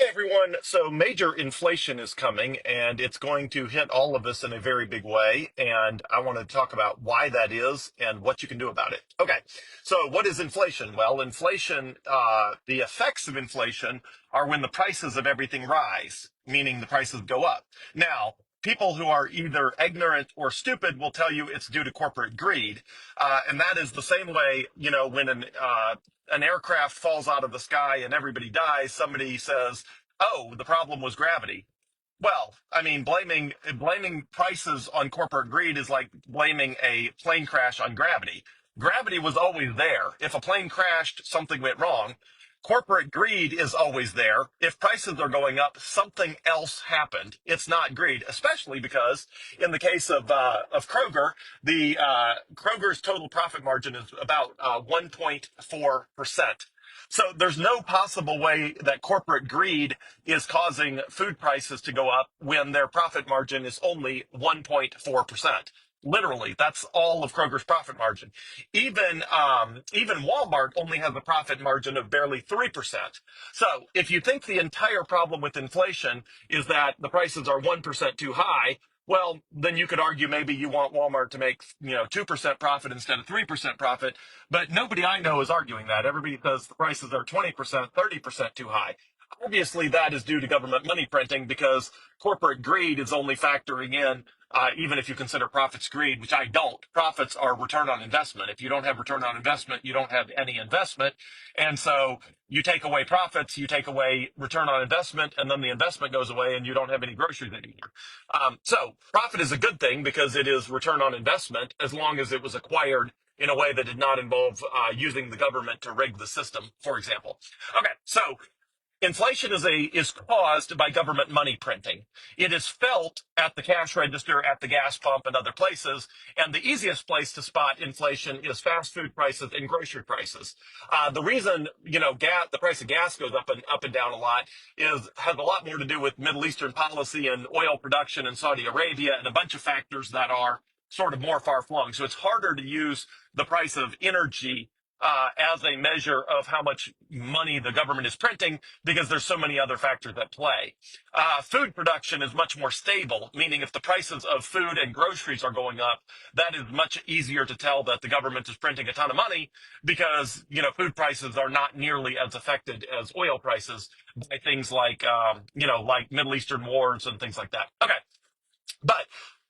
Hey everyone. So major inflation is coming and it's going to hit all of us in a very big way. And I want to talk about why that is and what you can do about it. Okay. So what is inflation? Well, the effects of inflation are when the prices of everything rise, meaning the prices go up. Now, people who are either ignorant or stupid will tell you it's due to corporate greed. And that is the same way, when an aircraft falls out of the sky and everybody dies, somebody says, "Oh, the problem was gravity." Well, I mean, blaming prices on corporate greed is like blaming a plane crash on gravity. Gravity was always there. If a plane crashed, something went wrong. Corporate greed is always there. If prices are going up, something else happened. It's not greed, especially because in the case of Kroger, the Kroger's total profit margin is about 1.4%. So there's no possible way that corporate greed is causing food prices to go up when their profit margin is only 1.4%. Literally, that's all of Kroger's profit margin. Even Walmart only has a profit margin of barely 3%. So if you think the entire problem with inflation is that the prices are 1% too high, well, then you could argue maybe you want Walmart to make 2% profit instead of 3% profit. But nobody I know is arguing that. Everybody says the prices are 20%, 30% too high. Obviously, that is due to government money printing because corporate greed is only factoring in, even if you consider profits greed, which I don't. Profits are return on investment. If you don't have return on investment, you don't have any investment. And so you take away profits, you take away return on investment, and then the investment goes away and you don't have any groceries anymore. So profit is a good thing because it is return on investment as long as it was acquired in a way that did not involve using the government to rig the system, for example. Okay, so inflation is caused by government money printing. It is felt at the cash register, at the gas pump, and other places. And the easiest place to spot inflation is fast food prices and grocery prices. The reason the price of gas goes up and down a lot has a lot more to do with Middle Eastern policy and oil production in Saudi Arabia and a bunch of factors that are sort of more far flung. So it's harder to use the price of energy as a measure of how much money the government is printing because there's so many other factors at play. Food production is much more stable, meaning if the prices of food and groceries are going up, that is much easier to tell that the government is printing a ton of money because, food prices are not nearly as affected as oil prices by things like Middle Eastern wars and things like that. Okay. But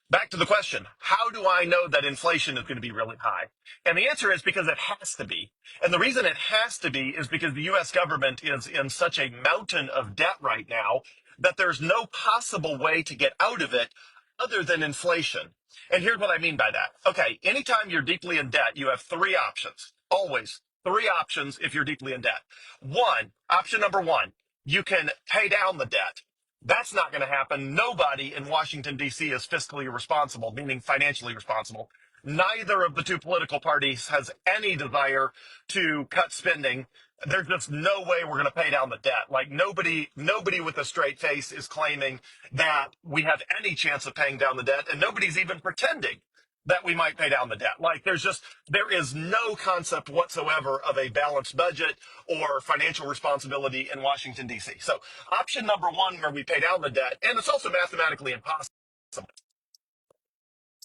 back to the question, how do I know that inflation is going to be really high? And the answer is because it has to be. And the reason it has to be is because the US government is in such a mountain of debt right now that there's no possible way to get out of it other than inflation. And here's what I mean by that. Okay, anytime you're deeply in debt, you have three options. Always three options if you're deeply in debt. Option number one, you can pay down the debt. That's not going to happen. Nobody in Washington, D.C. is fiscally responsible, meaning financially responsible. Neither of the two political parties has any desire to cut spending. There's just no way we're going to pay down the debt. Like nobody with a straight face is claiming that we have any chance of paying down the debt, and nobody's even pretending that we might pay down the debt. Like there is no concept whatsoever of a balanced budget or financial responsibility in Washington, D.C. So option number one, where we pay down the debt, and it's also mathematically impossible.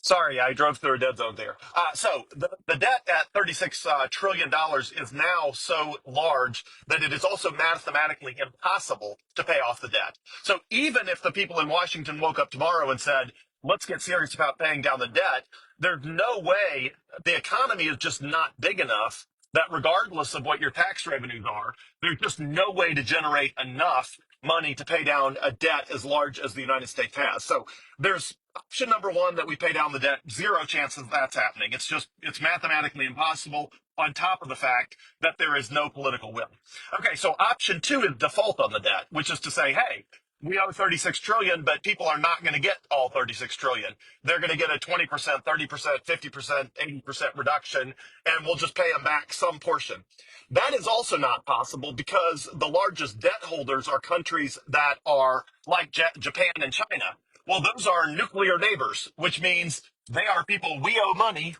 Sorry, I drove through a dead zone there. So the debt at $36 trillion is now so large that it is also mathematically impossible to pay off the debt. So even if the people in Washington woke up tomorrow and said, let's get serious about paying down the debt, there's no way. The economy is just not big enough that regardless of what your tax revenues are, there's just no way to generate enough money to pay down a debt as large as the United States has. So there's option number one, that we pay down the debt. Zero chances that's happening. It's mathematically impossible, on top of the fact that there is no political will. Okay, so option two is default on the debt, which is to say, hey, we owe 36 trillion, but people are not going to get all 36 trillion. They're going to get a 20%, 30%, 50%, 80% reduction, and we'll just pay them back some portion. That is also not possible because the largest debt holders are countries that are like Japan and China. Well, those are nuclear neighbors, which means they are people we owe money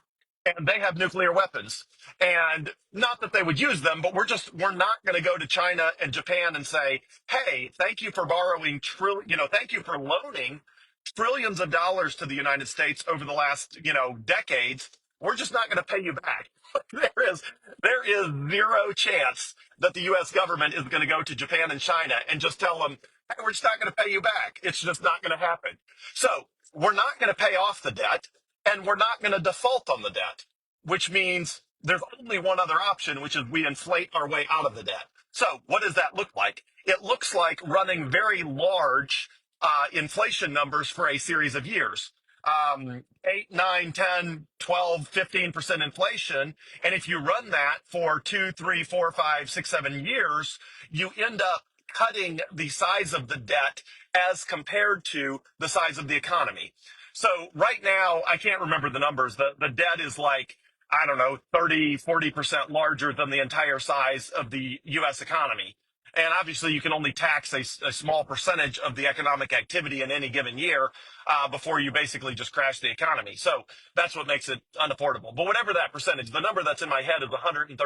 and they have nuclear weapons. And not that they would use them, but we're not going to go to China and Japan and say, hey, thank you for borrowing thank you for loaning trillions of dollars to the United States over the last, decades. We're just not going to pay you back. there is there is zero chance that the US government is going to go to Japan and China and just tell them, hey, we're just not going to pay you back. It's just not going to happen. So we're not going to pay off the debt, and we're not going to default on the debt, which means there's only one other option, which is we inflate our way out of the debt. So what does that look like? It looks like running very large inflation numbers for a series of years. 8, 9, 10, 12, 15% inflation. And if you run that for 2, 3, 4, 5, 6, 7 years, you end up cutting the size of the debt as compared to the size of the economy. So right now, I can't remember the numbers. The debt is like, I don't know, 30, 40% larger than the entire size of the US economy. And obviously, you can only tax a small percentage of the economic activity in any given year before you basically just crash the economy. So that's what makes it unaffordable. But whatever that percentage, the number that's in my head is 135%.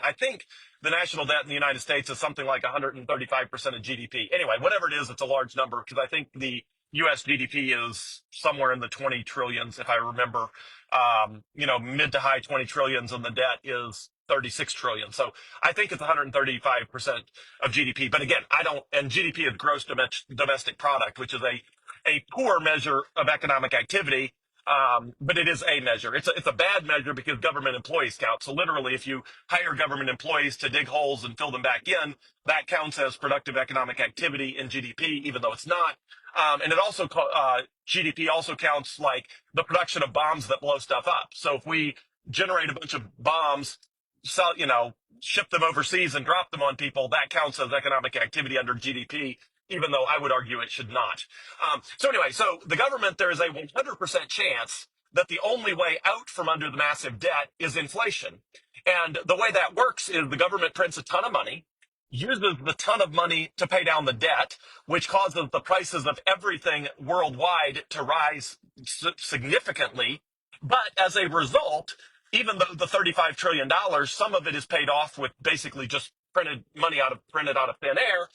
I think the national debt in the United States is something like 135% of GDP. Anyway, whatever it is, it's a large number because I think the US GDP is somewhere in the 20 trillions, if I remember, mid to high 20 trillions, and the debt is 36 trillion. So I think it's 135% of GDP. But again, and GDP is gross domestic product, which is a poor measure of economic activity. But it is a measure. It's a bad measure because government employees count. So literally, if you hire government employees to dig holes and fill them back in, that counts as productive economic activity in GDP, even though it's not. And it also GDP also counts like the production of bombs that blow stuff up. So if we generate a bunch of bombs, sell, ship them overseas and drop them on people, that counts as economic activity under GDP, even though I would argue it should not. So anyway, so the government, there is a 100% chance that the only way out from under the massive debt is inflation. And the way that works is the government prints a ton of money, uses the ton of money to pay down the debt, which causes the prices of everything worldwide to rise significantly. But as a result, even though the $35 trillion, some of it is paid off with basically just printed out of thin air,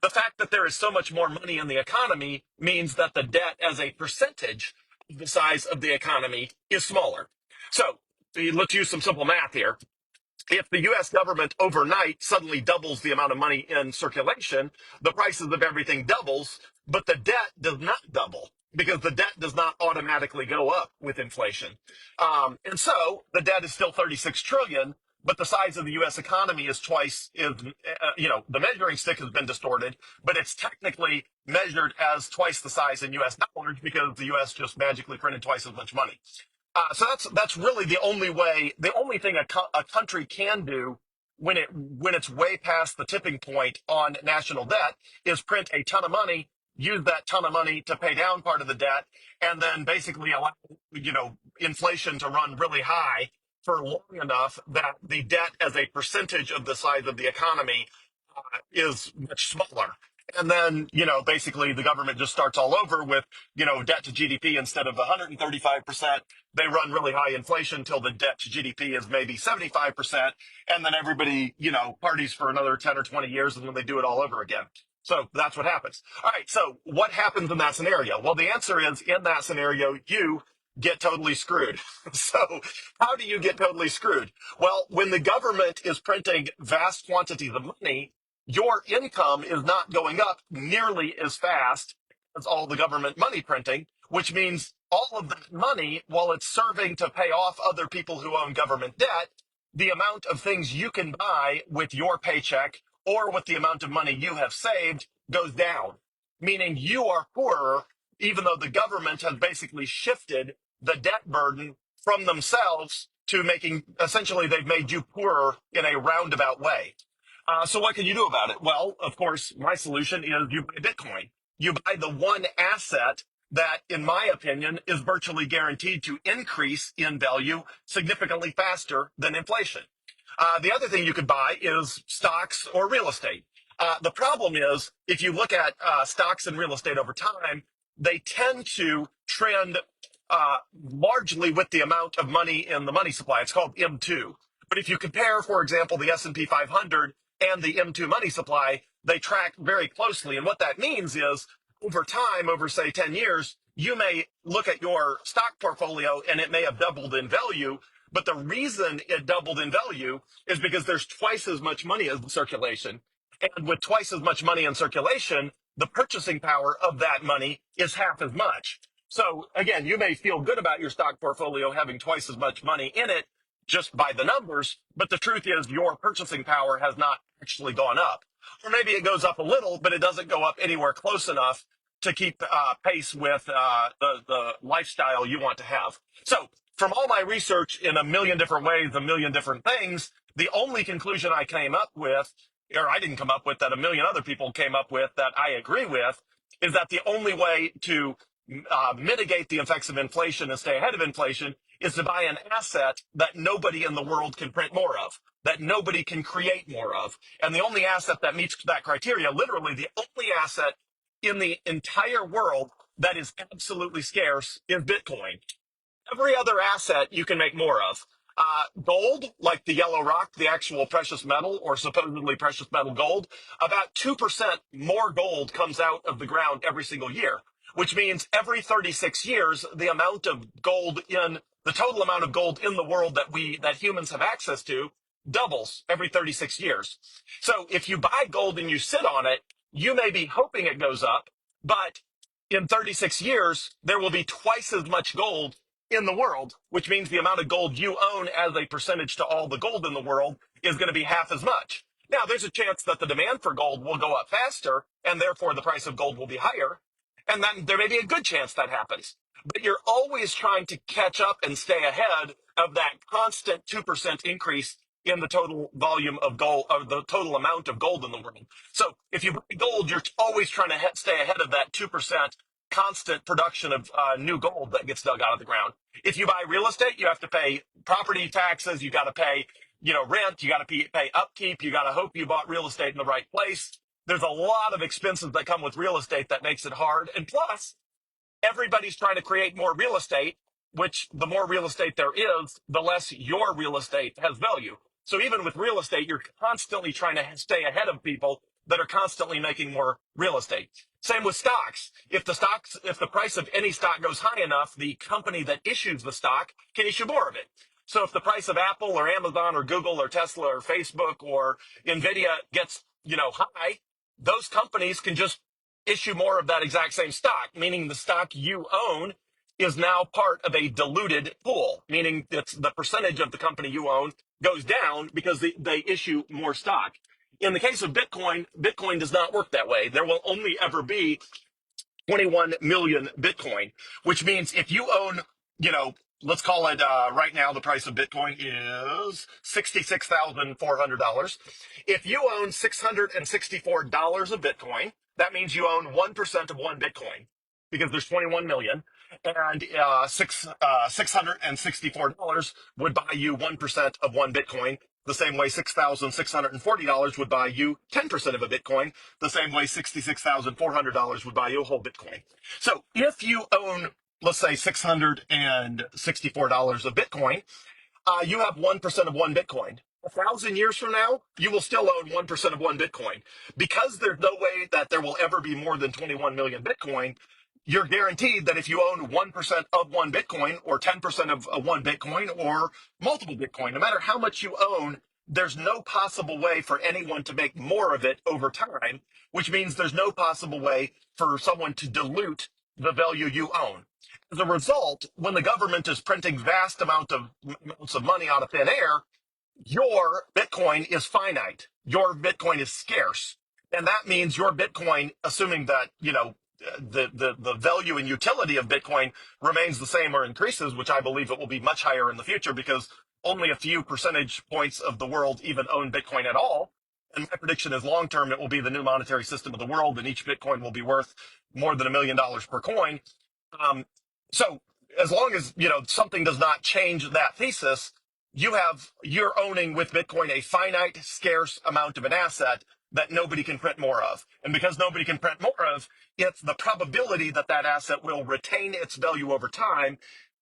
the fact that there is so much more money in the economy means that the debt as a percentage of the size of the economy is smaller. So let's use some simple math here. If the US government overnight suddenly doubles the amount of money in circulation, the prices of everything doubles, but the debt does not double because the debt does not automatically go up with inflation. And so the debt is still 36 trillion, but the size of the US economy is the measuring stick has been distorted, but it's technically measured as twice the size in US dollars because the US just magically printed twice as much money. So that's really the only thing a country can do when it's way past the tipping point on national debt is print a ton of money, use that ton of money to pay down part of the debt, and then basically allow inflation to run really high for long enough that the debt as a percentage of the size of the economy is much smaller. And then, basically the government just starts all over with, debt to GDP instead of 135%. They run really high inflation until the debt to GDP is maybe 75%. And then everybody, parties for another 10 or 20 years and then they do it all over again. So that's what happens. All right. So what happens in that scenario? Well, the answer is in that scenario, you get totally screwed. So how do you get totally screwed? Well, when the government is printing vast quantities of money, your income is not going up nearly as fast as all the government money printing, which means all of that money, while it's serving to pay off other people who own government debt, the amount of things you can buy with your paycheck or with the amount of money you have saved goes down, meaning you are poorer, even though the government has basically shifted the debt burden from themselves to essentially they've made you poorer in a roundabout way. So what can you do about it? Well, of course, my solution is you buy Bitcoin. You buy the one asset that, in my opinion, is virtually guaranteed to increase in value significantly faster than inflation. The other thing you could buy is stocks or real estate. The problem is, if you look at stocks and real estate over time, they tend to trend largely with the amount of money in the money supply. It's called M2. But if you compare, for example, the S&P 500 and the M2 money supply, they track very closely. And what that means is over time, over say 10 years, you may look at your stock portfolio and it may have doubled in value. But the reason it doubled in value is because there's twice as much money in circulation. And with twice as much money in circulation, the purchasing power of that money is half as much. So again, you may feel good about your stock portfolio having twice as much money in it just by the numbers, but the truth is your purchasing power has not actually gone up. Or maybe it goes up a little, but it doesn't go up anywhere close enough to keep pace with the lifestyle you want to have. So from all my research in a million different ways, a million different things, the only conclusion I came up with, or I didn't come up with, that a million other people came up with that I agree with, is that the only way to mitigate the effects of inflation and stay ahead of inflation is to buy an asset that nobody in the world can print more of, that nobody can create more of. And the only asset that meets that criteria, literally the only asset in the entire world that is absolutely scarce, is Bitcoin. Every other asset you can make more of. Gold, like the yellow rock, the actual precious metal or supposedly precious metal gold, about 2% more gold comes out of the ground every single year, which means every 36 years, the amount of gold in the total amount of gold in the world that humans have access to doubles every 36 years. So if you buy gold and you sit on it, you may be hoping it goes up, but in 36 years, there will be twice as much gold in the world, which means the amount of gold you own as a percentage to all the gold in the world is going to be half as much. Now, there's a chance that the demand for gold will go up faster, and therefore the price of gold will be higher. And then there may be a good chance that happens. But you're always trying to catch up and stay ahead of that constant 2% increase in the total volume of gold, or the total amount of gold in the world. So if you buy gold, you're always trying to stay ahead of that 2% constant production of new gold that gets dug out of the ground. If you buy real estate, you have to pay property taxes. You got to pay, rent. You got to pay upkeep. You got to hope you bought real estate in the right place. There's a lot of expenses that come with real estate that makes it hard. And plus, everybody's trying to create more real estate, which the more real estate there is, the less your real estate has value. So even with real estate, you're constantly trying to stay ahead of people that are constantly making more real estate. Same with stocks. If the price of any stock goes high enough, the company that issues the stock can issue more of it. So if the price of Apple or Amazon or Google or Tesla or Facebook or Nvidia gets, high, those companies can just issue more of that exact same stock, meaning the stock you own is now part of a diluted pool, meaning it's the percentage of the company you own goes down because they issue more stock. In the case of Bitcoin, Bitcoin does not work that way. There will only ever be 21 million Bitcoin, which means if you own, let's call it right now, the price of Bitcoin is $66,400. If you own $664 of Bitcoin, that means you own 1% of one Bitcoin because there's 21 million. And $664 would buy you 1% of one Bitcoin, the same way $6,640 would buy you 10% of a Bitcoin, the same way $66,400 would buy you a whole Bitcoin. So if you own, let's say, $664 of Bitcoin, you have 1% of one Bitcoin. 1,000 years from now, you will still own 1% of one Bitcoin. Because there's no way that there will ever be more than 21 million Bitcoin, you're guaranteed that if you own 1% of one Bitcoin or 10% of one Bitcoin or multiple Bitcoin, no matter how much you own, there's no possible way for anyone to make more of it over time, which means there's no possible way for someone to dilute the value you own. As a result, when the government is printing vast amounts of money out of thin air, your Bitcoin is finite. Your Bitcoin is scarce. And that means your Bitcoin, assuming that, the value and utility of Bitcoin remains the same or increases, which I believe it will be much higher in the future because only a few percentage points of the world even own Bitcoin at all. And my prediction is long term, it will be the new monetary system of the world, and each Bitcoin will be worth more than $1 million per coin. So as long as, something does not change that thesis, you're owning with Bitcoin a finite, scarce amount of an asset that nobody can print more of. And because nobody can print more of, it's the probability that that asset will retain its value over time,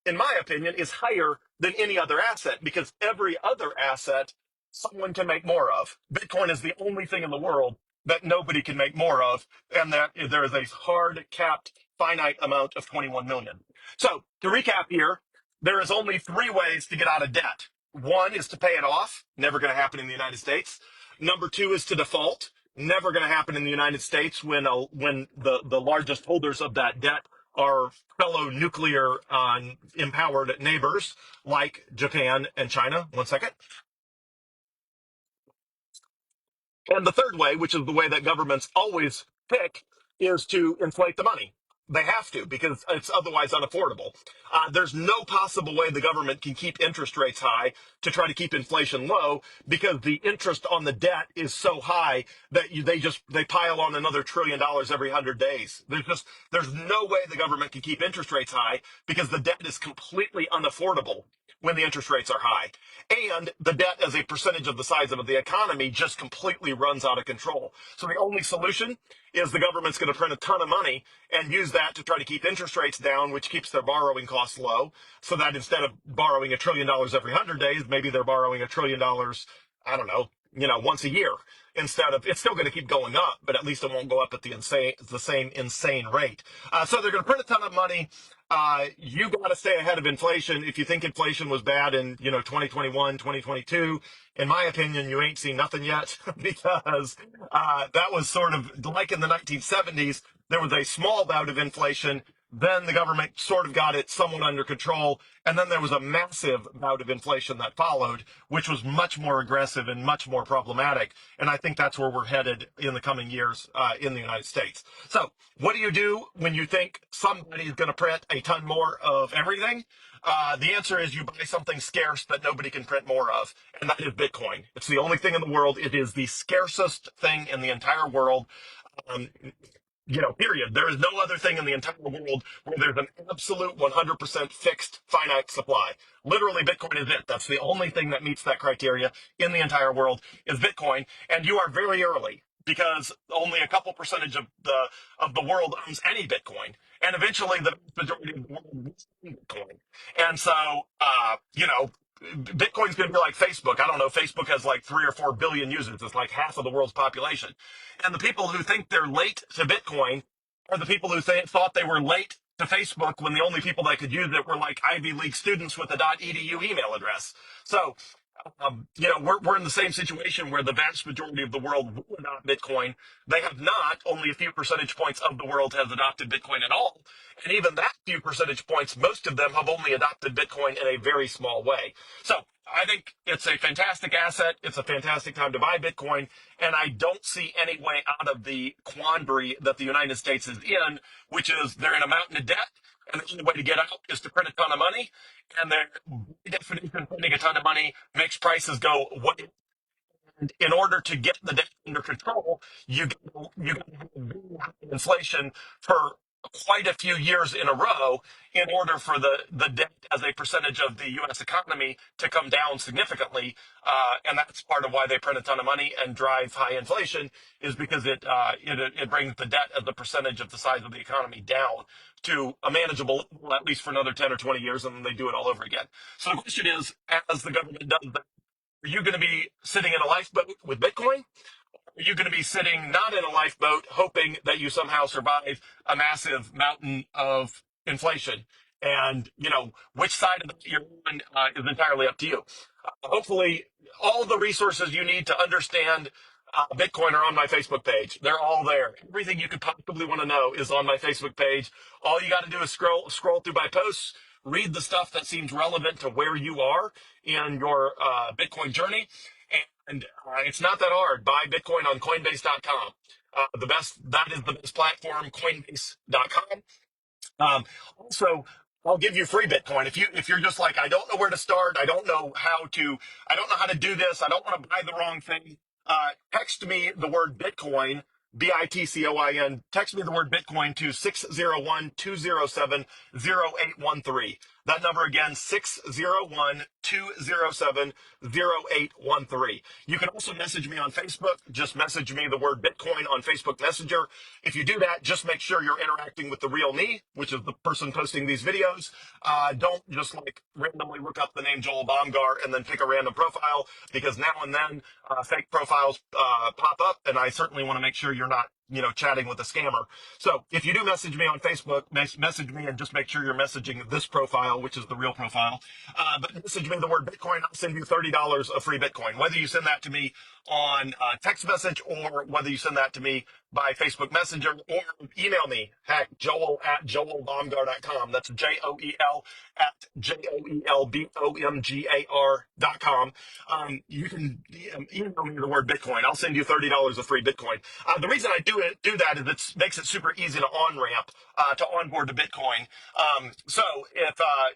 in my opinion, is higher than any other asset because every other asset someone can make more of. Bitcoin is the only thing in the world that nobody can make more of, and that there is a hard capped finite amount of 21 million. So to recap here, there is only three ways to get out of debt. One is to pay it off, never going to happen in the United States. Number two is to default, never going to happen in the United States when the largest holders of that debt are fellow nuclear empowered neighbors like Japan and China. One second. And the third way, which is the way that governments always pick, is to inflate the money. They have to because it's otherwise unaffordable. There's no possible way the government can keep interest rates high to try to keep inflation low because the interest on the debt is so high that they pile on another $1 trillion every 100 days. There's no way the government can keep interest rates high because the debt is completely unaffordable when the interest rates are high. And the debt as a percentage of the size of the economy just completely runs out of control. So the only solution is the government's going to print a ton of money and use that to try to keep interest rates down, which keeps their borrowing costs low. So that instead of borrowing $1 trillion every 100 days, maybe they're borrowing $1 trillion, I don't know, once a year. Instead of, it's still going to keep going up, but at least it won't go up at the same insane rate. So they're going to print a ton of money. You got to stay ahead of inflation. If you think inflation was bad in 2021, 2022, in my opinion, you ain't seen nothing yet because that was sort of like in the 1970s. There was a small bout of inflation. Then the government sort of got it somewhat under control. And then there was a massive bout of inflation that followed, which was much more aggressive and much more problematic. And I think that's where we're headed in the coming years in the United States. So what do you do when you think somebody is going to print a ton more of everything? The answer is you buy something scarce that nobody can print more of, and that is Bitcoin. It's the only thing in the world. It is the scarcest thing in the entire world. Um, period. There is no other thing in the entire world where there's an absolute 100% fixed finite supply. Literally, Bitcoin is it. That's the only thing that meets that criteria in the entire world is Bitcoin. And you are very early because only a couple percentage of the world owns any Bitcoin. And eventually the majority of the world will own Bitcoin. And so, Bitcoin's going to be like Facebook. I don't know. Facebook has like 3 or 4 billion users. It's like half of the world's population. And the people who think they're late to Bitcoin are the people who thought they were late to Facebook when the only people that could use it were like Ivy League students with a .edu email address. So, we're in the same situation where the vast majority of the world will adopt Bitcoin. They have not. Only a few percentage points of the world has adopted Bitcoin at all. And even that few percentage points, most of them have only adopted Bitcoin in a very small way. So I think it's a fantastic asset. It's a fantastic time to buy Bitcoin. And I don't see any way out of the quandary that the United States is in, which is they're in a mountain of debt. And the only way to get out is to print a ton of money. And their definition, printing a ton of money makes prices go way. And in order to get the debt under control, you got to have very high inflation for quite a few years in a row in order for the debt as a percentage of the U.S. economy to come down significantly. And that's part of why they print a ton of money and drive high inflation is because it brings the debt as a percentage of the size of the economy down to a manageable level, at least for another 10 or 20 years, and then they do it all over again. So the question is, as the government does that, are you going to be sitting in a lifeboat with Bitcoin? Are you going to be sitting not in a lifeboat hoping that you somehow survive a massive mountain of inflation? And, which side of you're on is entirely up to you. Hopefully, all the resources you need to understand Bitcoin are on my Facebook page. They're all there. Everything you could possibly want to know is on my Facebook page. All you got to do is scroll through my posts, read the stuff that seems relevant to where you are in your Bitcoin journey. And it's not that hard. Buy Bitcoin on Coinbase.com. That is the best platform, Coinbase.com. Also, I'll give you free Bitcoin if you're just like I don't know where to start. I don't know how to do this. I don't want to buy the wrong thing. Text me the word Bitcoin, Bitcoin. Text me the word Bitcoin to 601-207-0813. That number again, 601-207-0813. You can also message me on Facebook. Just message me the word Bitcoin on Facebook Messenger. If you do that, just make sure you're interacting with the real me, which is the person posting these videos. Don't just like randomly look up the name Joel Baumgar and then pick a random profile, because now and then fake profiles pop up, and I certainly want to make sure you're not, chatting with a scammer. So if you do message me on Facebook, message me and just make sure you're messaging this profile, which is the real profile. But message me the word Bitcoin. I'll send you $30 of free Bitcoin. Whether you send that to me on text message or whether you send that to me by Facebook Messenger or email me, heck, joel@joelbaumgar.com. That's JOEL at JOELBOMGAR.com. You can email me the word Bitcoin. I'll send you $30 of free Bitcoin. The reason I do that is it makes it super easy to on-ramp, to onboard to Bitcoin. So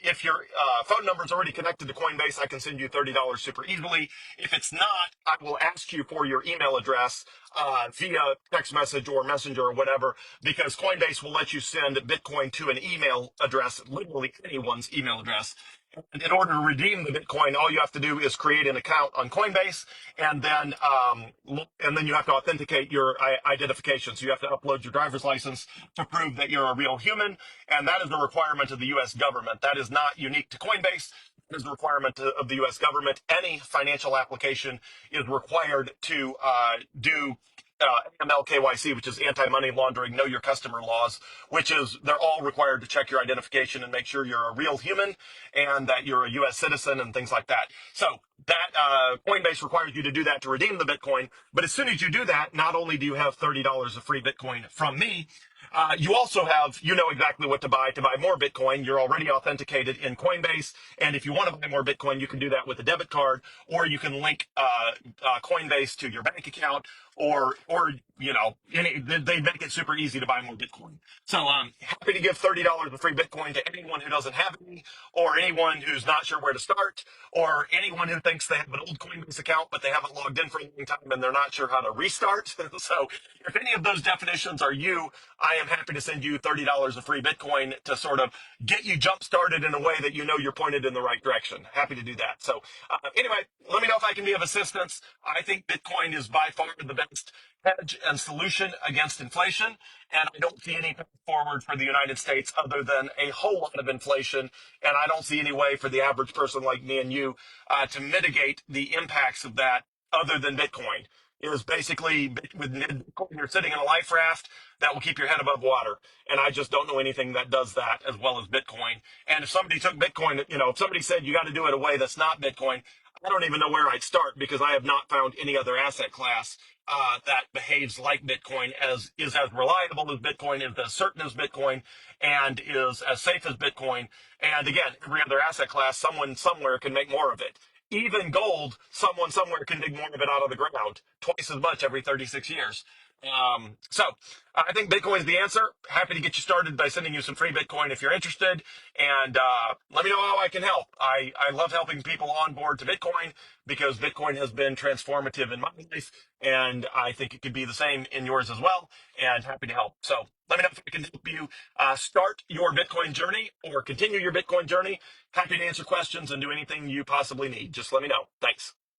if your phone number is already connected to Coinbase, I can send you $30 super easily. If it's not, I will ask you for your email address via text message or messenger or whatever, because Coinbase will let you send Bitcoin to an email address, literally anyone's email address. And in order to redeem the Bitcoin, all you have to do is create an account on Coinbase, and then you have to authenticate your identification. So you have to upload your driver's license to prove that you're a real human, and that is a requirement of the U.S. government. That is not unique to Coinbase. It is a requirement of the U.S. government. Any financial application is required to do AML KYC, which is anti-money laundering, know your customer laws, which is they're all required to check your identification and make sure you're a real human and that you're a U.S. citizen and things like that. So that Coinbase requires you to do that to redeem the Bitcoin. But as soon as you do that, not only do you have $30 of free Bitcoin from me, you also have, exactly what to buy more Bitcoin. You're already authenticated in Coinbase. And if you want to buy more Bitcoin, you can do that with a debit card, or you can link Coinbase to your bank account, or they make it super easy to buy more Bitcoin. So I'm happy to give $30 of free Bitcoin to anyone who doesn't have any, or anyone who's not sure where to start, or anyone who thinks they have an old Coinbase account, but they haven't logged in for a long time and they're not sure how to restart. So if any of those definitions are you, I am happy to send you $30 of free Bitcoin to sort of get you jump started in a way that you're pointed in the right direction. Happy to do that. So anyway, let me know if I can be of assistance. I think Bitcoin is by far the best hedge and solution against inflation, and I don't see any path forward for the United States other than a whole lot of inflation, and I don't see any way for the average person like me and you to mitigate the impacts of that other than Bitcoin. It is basically with Bitcoin, you're sitting in a life raft that will keep your head above water. And I just don't know anything that does that as well as Bitcoin. And if somebody took Bitcoin, if somebody said you got to do it a way that's not Bitcoin, I don't even know where I'd start, because I have not found any other asset class that behaves like Bitcoin, is as reliable as Bitcoin, is as certain as Bitcoin, and is as safe as Bitcoin. And again, every other asset class, someone somewhere can make more of it. Even gold, someone somewhere can dig more of it out of the ground, twice as much every 36 years. So I think Bitcoin is the answer. Happy to get you started by sending you some free Bitcoin if you're interested. And let me know how I can help. I love helping people on board to Bitcoin, because Bitcoin has been transformative in my life. And I think it could be the same in yours as well. And happy to help. So let me know if I can help you start your Bitcoin journey or continue your Bitcoin journey. Happy to answer questions and do anything you possibly need. Just let me know. Thanks.